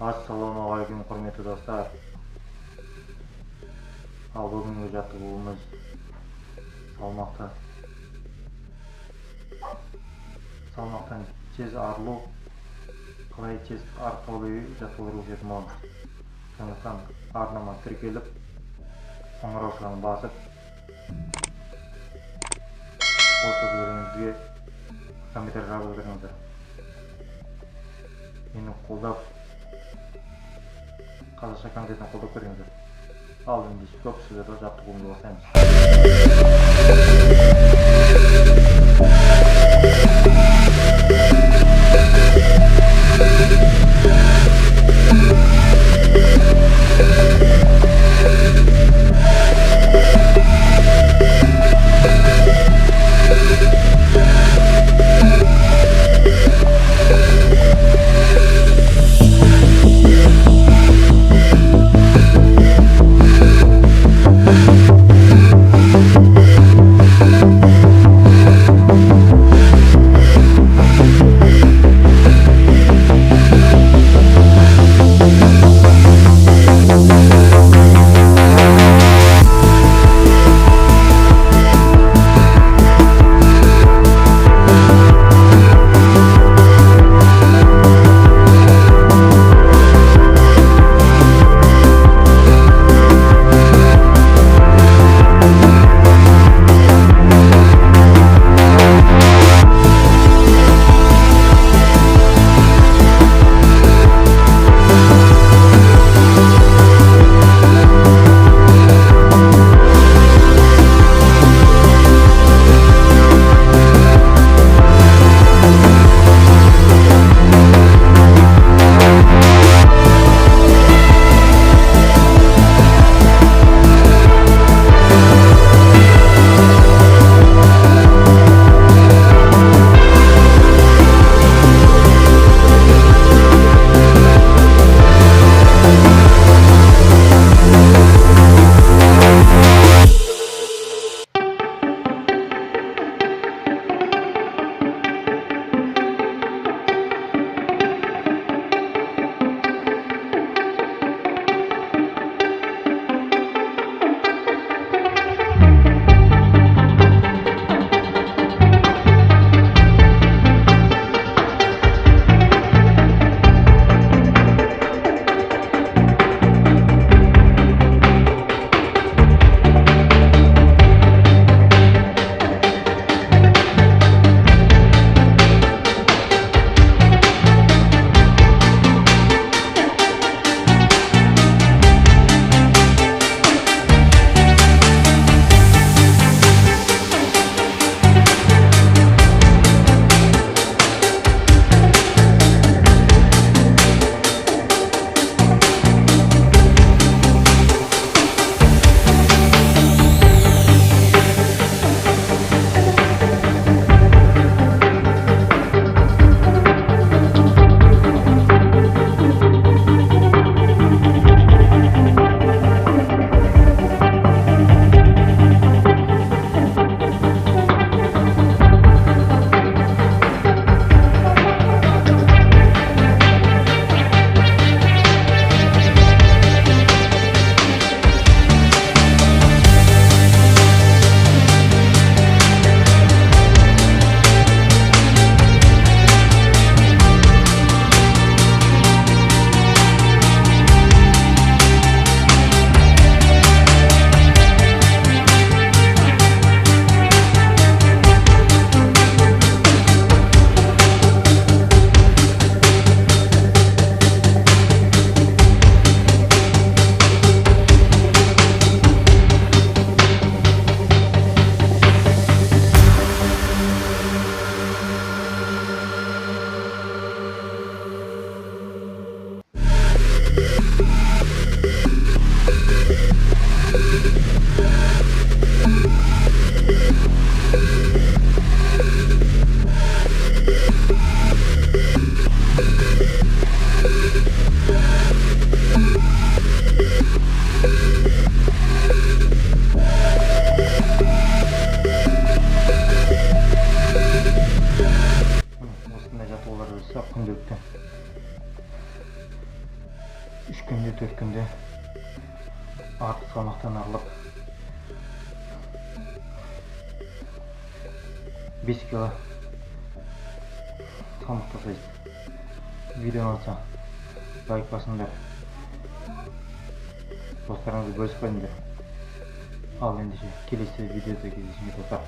Ассалаумағалейкум, құрметті достар. Ал бүгінгі жаттығуымыз салмақтан тез арылу, қалай тез арықтауды жаттығуды өтетін боламыз. Сондықтан арнама тіркеліп, қоңыраушаны басып, осы бөлімізге комментарий жазып отырыңыздар. Мені қолдап, қазақша контентін қолдап көріңіздер. Ал енді көп сіздерді жаттығуымды бастаймыз. 3 күнде 4 күнде артық салмақтан арылып 5 кило салмақ тастайсыз. Видео ұнаса лайк басыңдар, достарыңызды бөлісіп қойыңдар. Ал ендеше келесі видеода кездескенше достар.